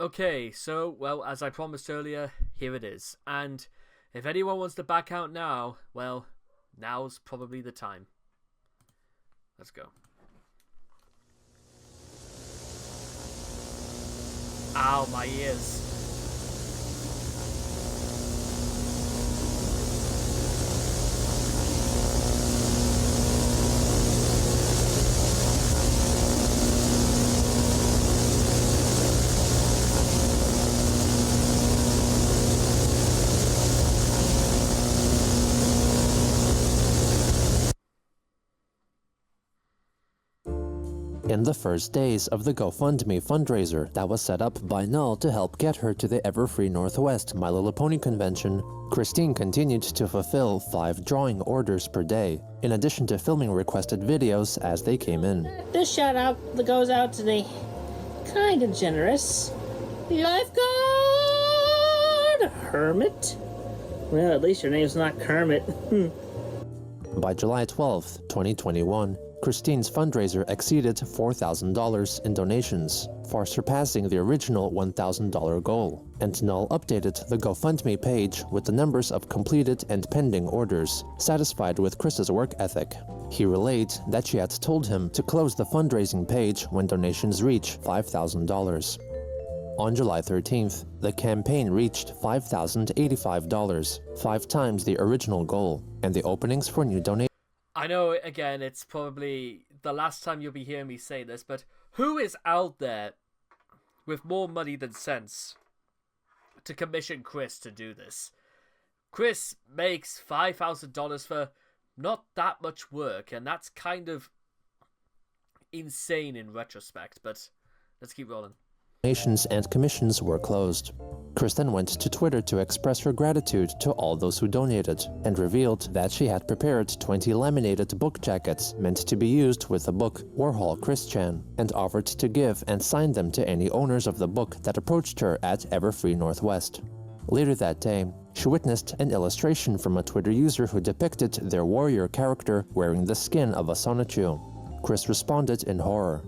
Okay, so, well, as I promised earlier, here it is. And if anyone wants to back out now, well, now's probably the time. Let's go. Ow, my ears. In the first days of the GoFundMe fundraiser that was set up by Null to help get her to the Everfree Northwest My Little Pony convention, Christine continued to fulfill 5 drawing orders per day, in addition to filming requested videos as they came in. This shout out that goes out to the kind and generous lifeguard Hermit. Well, at least your name's not Kermit. By July 12th, 2021, Christine's fundraiser exceeded $4,000 in donations, far surpassing the original $1,000 goal, and Null updated the GoFundMe page with the numbers of completed and pending orders, satisfied with Chris's work ethic. He relayed that she had told him to close the fundraising page when donations reach $5,000. On July 13th, the campaign reached $5,085, 5 times the original goal, and the openings for new donations. I know, again, it's probably the last time you'll be hearing me say this, but who is out there with more money than sense to commission Chris to do this? Chris makes $5,000 for not that much work, and that's kind of insane in retrospect, but let's keep rolling. Donations and commissions were closed. Chris then went to Twitter to express her gratitude to all those who donated, and revealed that she had prepared 20 laminated book jackets meant to be used with the book Warhol Christian, and offered to give and sign them to any owners of the book that approached her at Everfree Northwest. Later that day, she witnessed an illustration from a Twitter user who depicted their warrior character wearing the skin of a Sonichu. Chris responded in horror.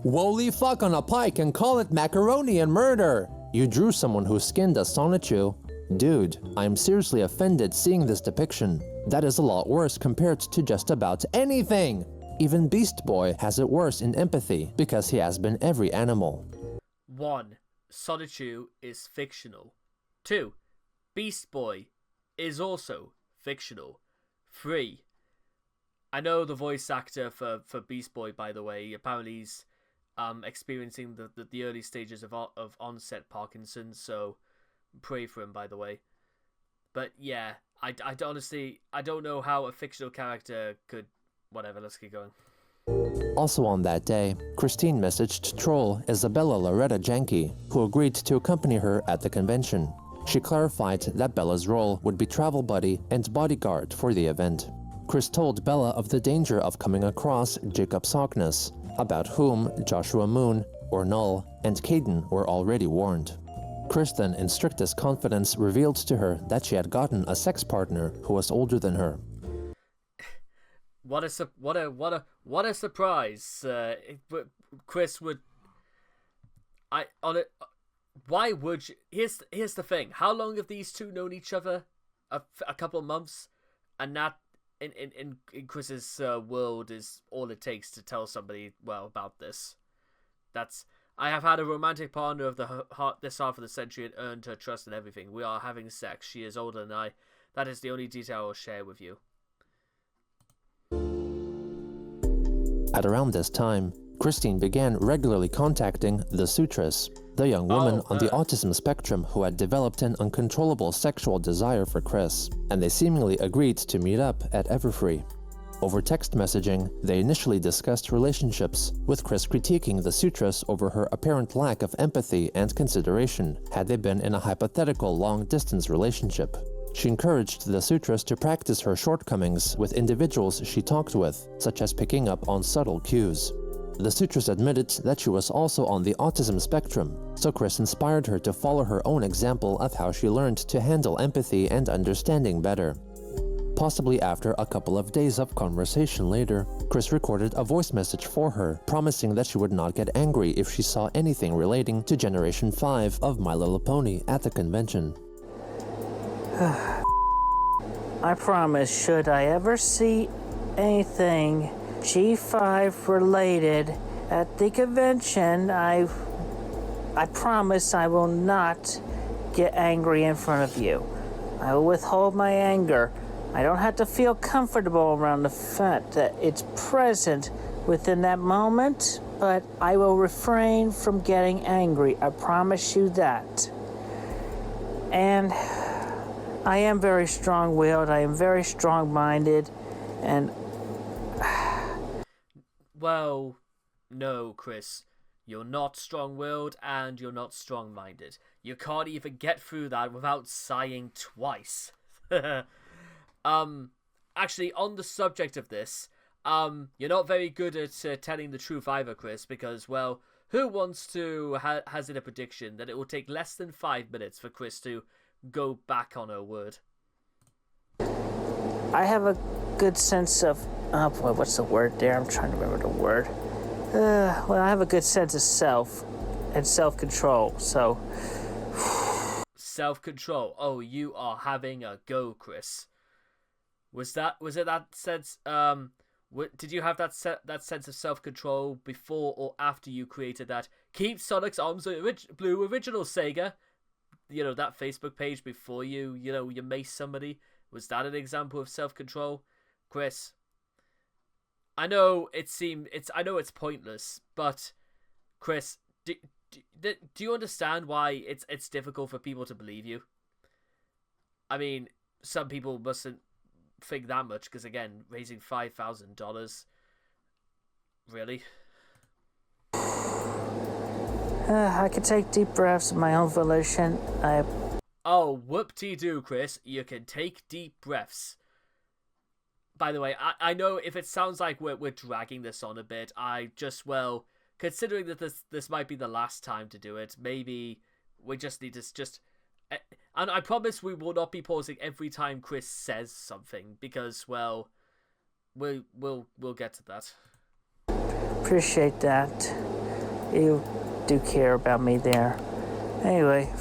Woly fuck on a pike and call it macaroni and murder! You drew someone who skinned a Sonichu? Dude, I'm seriously offended seeing this depiction. That is a lot worse compared to just about anything! Even Beast Boy has it worse in empathy because he has been every animal. 1. Sonichu is fictional. 2. Beast Boy is also fictional. 3. I know the voice actor for Beast Boy, by the way. Apparently he's experiencing the early stages of onset Parkinson's, so pray for him, by the way. But yeah, I honestly don't know how a fictional character could... Whatever, let's keep going. Also on that day, Christine messaged troll Isabella Loretta Janke, who agreed to accompany her at the convention. She clarified that Bella's role would be travel buddy and bodyguard for the event. Chris told Bella of the danger of coming across Jacob Sockness, about whom Joshua Moon, or Null, and Caden were already warned. Chris then, in strictest confidence, revealed to her that she had gotten a sex partner who was older than her. What a surprise! Chris would... Why would you... Here's the thing. How long have these two known each other? A couple of months, and that in Chris's world is all it takes to tell somebody about this. I have had a romantic partner of this half of the century and earned her trust and everything. We are having sex. She is older than I. That is the only detail I will share with you. At around this time, Christine began regularly contacting the Sutress, the young woman on the autism spectrum who had developed an uncontrollable sexual desire for Chris, and they seemingly agreed to meet up at Everfree. Over text messaging, they initially discussed relationships, with Chris critiquing the Sutress over her apparent lack of empathy and consideration had they been in a hypothetical long-distance relationship. She encouraged the Sutress to practice her shortcomings with individuals she talked with, such as picking up on subtle cues. The Sutress admitted that she was also on the autism spectrum, so Chris inspired her to follow her own example of how she learned to handle empathy and understanding better. Possibly after a couple of days of conversation later, Chris recorded a voice message for her, promising that she would not get angry if she saw anything relating to Generation 5 of My Little Pony at the convention. I promise, should I ever see anything G5 related at the convention, I promise I will not get angry in front of you. I will withhold my anger. I don't have to feel comfortable around the fact that it's present within that moment, but I will refrain from getting angry. I promise you that. And I am very strong-willed. I am very strong-minded, and... Well, no, Chris. You're not strong-willed, and you're not strong-minded. You can't even get through that without sighing twice. Actually, on the subject of this, you're not very good at telling the truth either, Chris, because, well, who wants to hazard a prediction that it will take less than 5 minutes for Chris to go back on her word? I have a good sense of... Oh boy, what's the word there? I'm trying to remember the word. Well, I have a good sense of self and self-control, so... Self-control. Oh, you are having a go, Chris. Was it that sense? Did you have that sense of self-control before or after you created that Keep Sonic's Arms Blue original Sega? You know, that Facebook page before you mace somebody. Was that an example of self-control, Chris? I know it's pointless, but Chris, do you understand why it's difficult for people to believe you? I mean, some people mustn't think that much because, again, raising $5,000, really? I can take deep breaths of my own volition. Oh, whoop-de-doo, Chris. You can take deep breaths. By the way, I know if it sounds like we're dragging this on a bit, considering that this might be the last time to do it, maybe we just need to and I promise we will not be pausing every time Chris says something, because, well, we'll get to that. Appreciate that. You do care about me there. Anyway,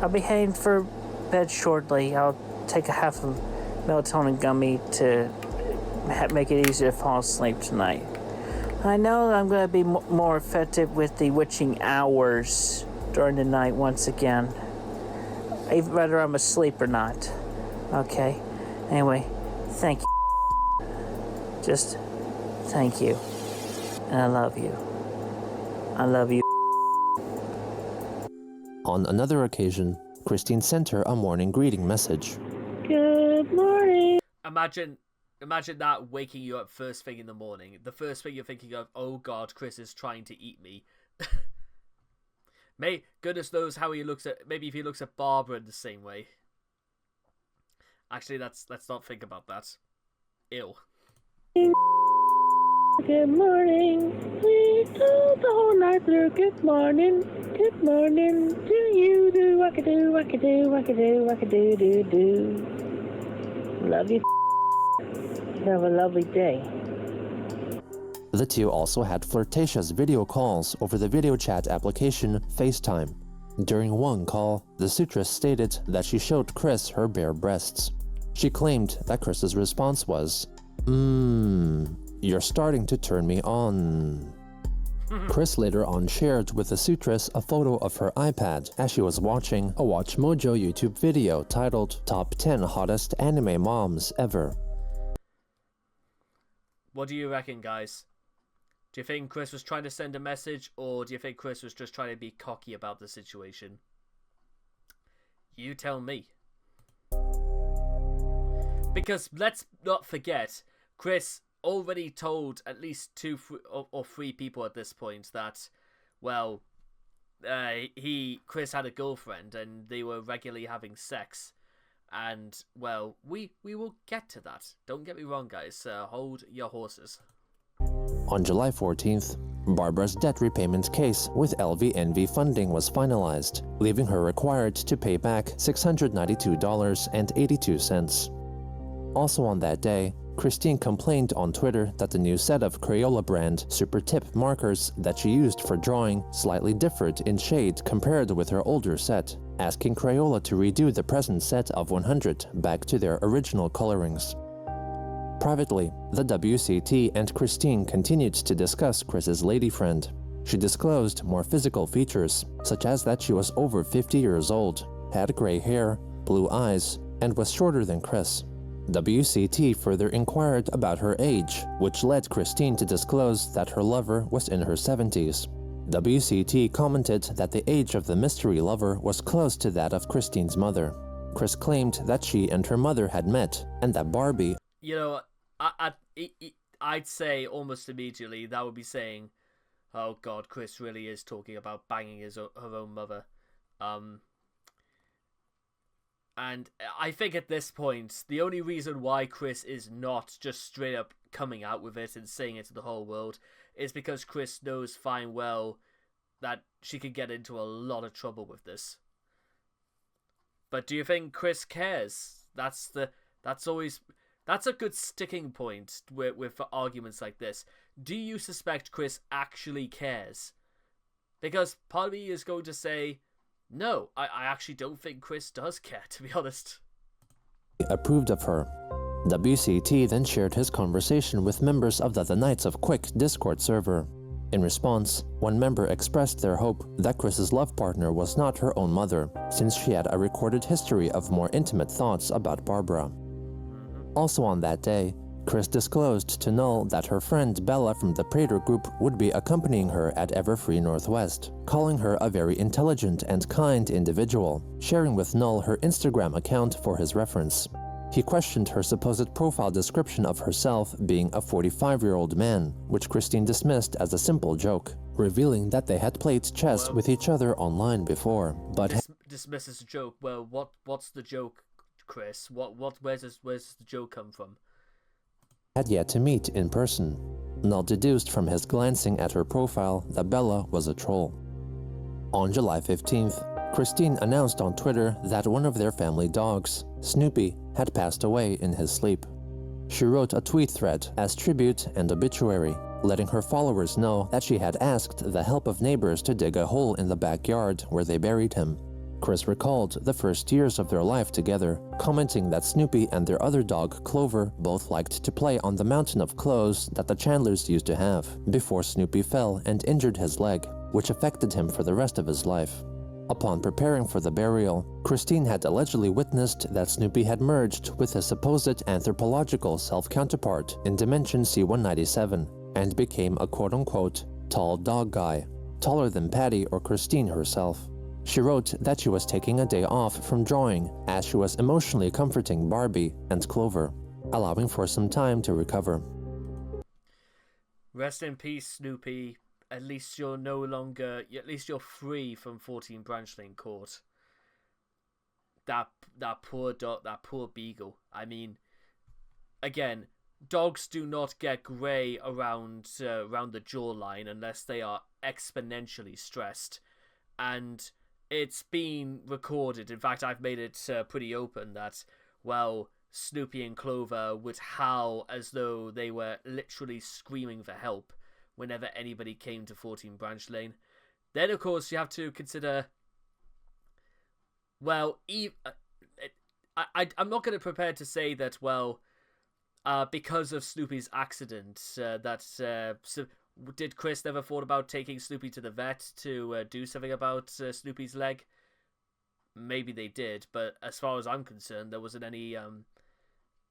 I'll be heading for bed shortly. I'll take a half of melatonin gummy to make it easier to fall asleep tonight. I know I'm going to be more effective with the witching hours during the night once again. Whether I'm asleep or not. Okay. Anyway, thank you. Just thank you. And I love you. I love you. On another occasion, Christine sent her a morning greeting message. Good morning. Imagine that waking you up first thing in the morning. The first thing you're thinking of, oh God, Chris is trying to eat me. Goodness knows how he looks at... Maybe if he looks at Barbara in the same way. Actually, let's not think about that. Ew. Good morning. We told the whole night through. Good morning. Good morning. Do you do wackadoo, wackadoo, wackadoo, wackadoo, doo, doo. Love you. Have a lovely day. The two also had flirtatious video calls over the video chat application FaceTime. During one call, the suitress stated that she showed Chris her bare breasts. She claimed that Chris's response was, you're starting to turn me on. Chris later on shared with the suitress a photo of her iPad as she was watching a Watch Mojo YouTube video titled Top 10 Hottest Anime Moms Ever. What do you reckon, guys? Do you think Chris was trying to send a message, or do you think Chris was just trying to be cocky about the situation? You tell me. Because let's not forget, Chris already told at least 2 or 3 people at this point that, well, Chris had a girlfriend and they were regularly having sex. And, well, we will get to that. Don't get me wrong, guys. Hold your horses. On July 14th, Barbara's debt repayment case with LVNV funding was finalized, leaving her required to pay back $692.82. Also on that day, Christine complained on Twitter that the new set of Crayola brand Super Tip markers that she used for drawing slightly differed in shade compared with her older set, asking Crayola to redo the present set of 100 back to their original colorings. Privately, the WCT and Christine continued to discuss Chris's lady friend. She disclosed more physical features, such as that she was over 50 years old, had gray hair, blue eyes, and was shorter than Chris. WCT further inquired about her age, which led Christine to disclose that her lover was in her 70s. WCT commented that the age of the mystery lover was close to that of Christine's mother. Chris claimed that she and her mother had met, and that Barbie... You know, I'd say almost immediately that would be saying, oh god, Chris really is talking about banging her own mother. And I think at this point, the only reason why Chris is not just straight up coming out with it and saying it to the whole world is because Chris knows fine well that she could get into a lot of trouble with this. But do you think Chris cares? That's a good sticking point with arguments like this. Do you suspect Chris actually cares? Because part of me is going to say, no, I actually don't think Chris does care, to be honest. Approved of her. WCT then shared his conversation with members of the Knights of Quick Discord server. In response, one member expressed their hope that Chris's love partner was not her own mother, since she had a recorded history of more intimate thoughts about Barbara. Also on that day, Chris disclosed to Null that her friend Bella from the Prater group would be accompanying her at Everfree Northwest, calling her a very intelligent and kind individual, sharing with Null her Instagram account for his reference. He questioned her supposed profile description of herself being a 45-year-old man, which Christine dismissed as a simple joke, revealing that they had played chess with each other online before, but... Dismisses a joke. Well, what's the joke, Chris? Where's the joke come from? Had yet to meet in person. Null deduced from his glancing at her profile that Bella was a troll. On July 15th, Christine announced on Twitter that one of their family dogs, Snoopy, had passed away in his sleep. She wrote a tweet thread as tribute and obituary, letting her followers know that she had asked the help of neighbors to dig a hole in the backyard where they buried him. Chris recalled the first years of their life together, commenting that Snoopy and their other dog, Clover, both liked to play on the mountain of clothes that the Chandlers used to have, before Snoopy fell and injured his leg, which affected him for the rest of his life. Upon preparing for the burial, Christine had allegedly witnessed that Snoopy had merged with his supposed anthropological self-counterpart in Dimension C-197, and became a quote-unquote tall dog guy, taller than Patty or Christine herself. She wrote that she was taking a day off from drawing as she was emotionally comforting Barbie and Clover, allowing for some time to recover. Rest in peace, Snoopy. At least you're free from 14 Branch Lane Court. That poor dog, that poor beagle. I mean, again, dogs do not get grey around the jawline unless they are exponentially stressed, and it's been recorded. In fact, I've made it pretty open that, well, Snoopy and Clover would howl as though they were literally screaming for help whenever anybody came to 14 Branch Lane. Then, of course, you have to consider, well, I'm not going to prepare to say that, well, because of Snoopy's accident, did Chris never thought about taking Snoopy to the vet to do something about Snoopy's leg? Maybe they did, but as far as I'm concerned, there wasn't any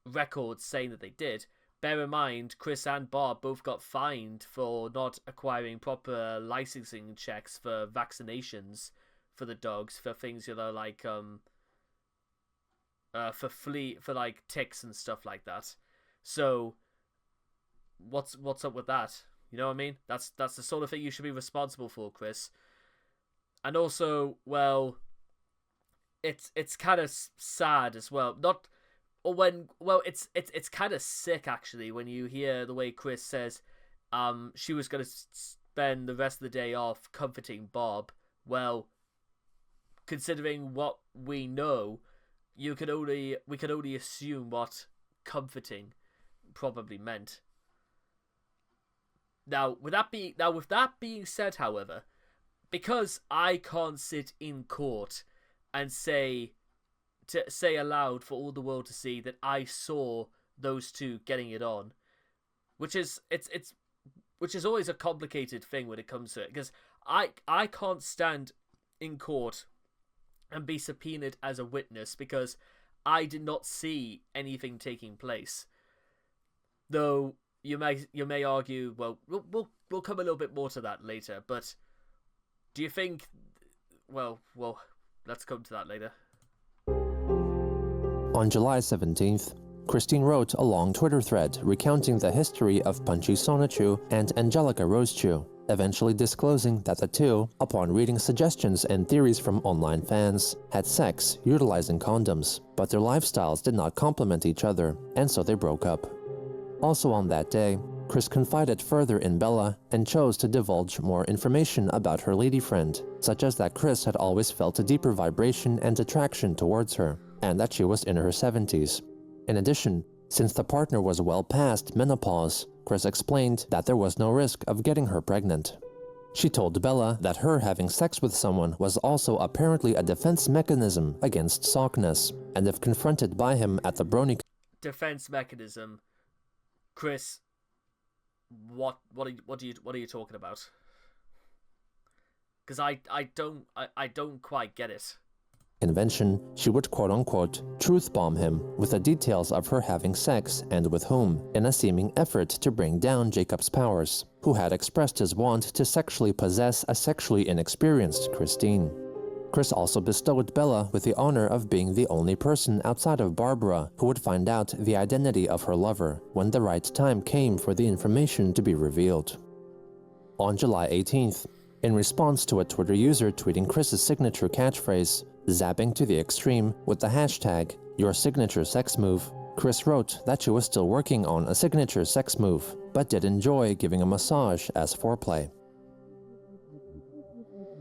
records saying that they did. Bear in mind, Chris and Bob both got fined for not acquiring proper licensing checks for vaccinations for the dogs, for things, you know, like for like ticks and stuff like that. So what's up with that? You know what I mean? That's the sort of thing you should be responsible for, Chris. And also, well, it's kind of sad as well. It's kind of sick actually when you hear the way Chris says she was going to spend the rest of the day off comforting Bob. Well, considering what we know, we could only assume what comforting probably meant. Now, with that being said, however, because I can't sit in court and say aloud for all the world to see that I saw those two getting it on, which is always a complicated thing when it comes to it, because I can't stand in court and be subpoenaed as a witness because I did not see anything taking place. Though you may argue, well, we'll come a little bit more to that later. But do you think? Well, let's come to that later. On July 17th, Christine wrote a long Twitter thread recounting the history of Punchy Sonichu and Angelica Rosechu, eventually disclosing that the two, upon reading suggestions and theories from online fans, had sex utilizing condoms, but their lifestyles did not complement each other, and so they broke up. Also on that day, Chris confided further in Bella and chose to divulge more information about her lady friend, such as that Chris had always felt a deeper vibration and attraction towards her, and that she was in her 70s. In addition, since the partner was well past menopause, Chris explained that there was no risk of getting her pregnant. She told Bella that her having sex with someone was also apparently a defense mechanism against sockness, and if confronted by him at the brony defense mechanism, Chris, what are you talking about? Because I don't quite get it. convention, she would quote-unquote truth-bomb him with the details of her having sex and with whom, in a seeming effort to bring down Jacob's powers, who had expressed his want to sexually possess a sexually inexperienced Christine. Chris also bestowed Bella with the honor of being the only person outside of Barbara who would find out the identity of her lover when the right time came for the information to be revealed. On July 18th, in response to a Twitter user tweeting Chris's signature catchphrase, zapping to the extreme with the hashtag #YourSignatureSexMove, Chris wrote that she was still working on a signature sex move, but did enjoy giving a massage as foreplay.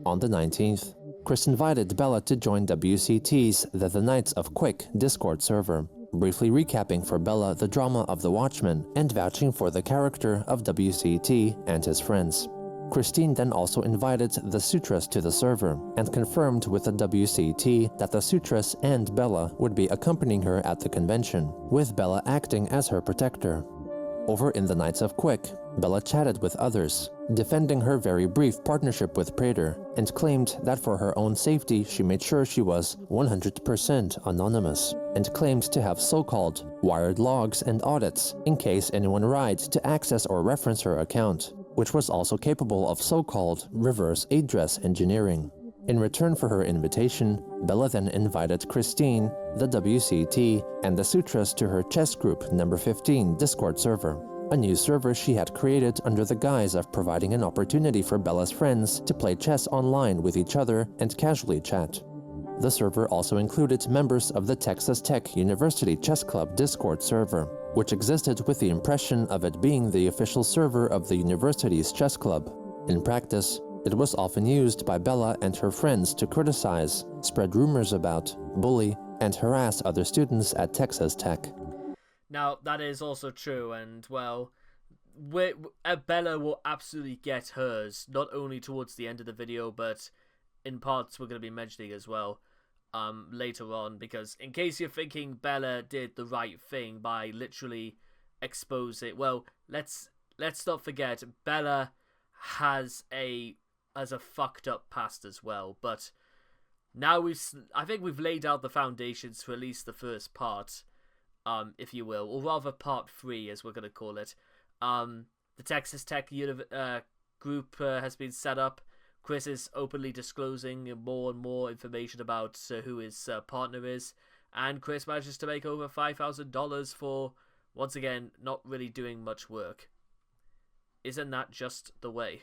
On the 19th, Chris invited Bella to join WCT's The Knights of Quick Discord server, briefly recapping for Bella the drama of the Watchmen and vouching for the character of WCT and his friends. Christine then also invited the Sutras to the server and confirmed with the WCT that the Sutras and Bella would be accompanying her at the convention, with Bella acting as her protector. Over in the Knights of Quick, Bella chatted with others, defending her very brief partnership with Prater, and claimed that for her own safety she made sure she was 100% anonymous, and claimed to have so-called wired logs and audits in case anyone tried to access or reference her account, which was also capable of so-called reverse address engineering. In return for her invitation, Bella then invited Christine, the WCT, and the Sutras to her chess group number 15 Discord server, a new server she had created under the guise of providing an opportunity for Bella's friends to play chess online with each other and casually chat. The server also included members of the Texas Tech University Chess Club Discord server, which existed with the impression of it being the official server of the university's chess club. In practice, it was often used by Bella and her friends to criticize, spread rumors about, bully, and harass other students at Texas Tech. Now, that is also true, and, well, Bella will absolutely get hers, not only towards the end of the video, but in parts we're going to be mentioning as well later on, because in case you're thinking Bella did the right thing by literally exposing, well, let's not forget, Bella has a fucked up past as well, but now I think we've laid out the foundations for at least the first part, if you will, or rather part 3 as we're going to call it. The Texas Tech group has been set up. Chris is openly disclosing more and more information about who his partner is, and Chris manages to make over $5,000 for, once again, not really doing much work. Isn't that just the way?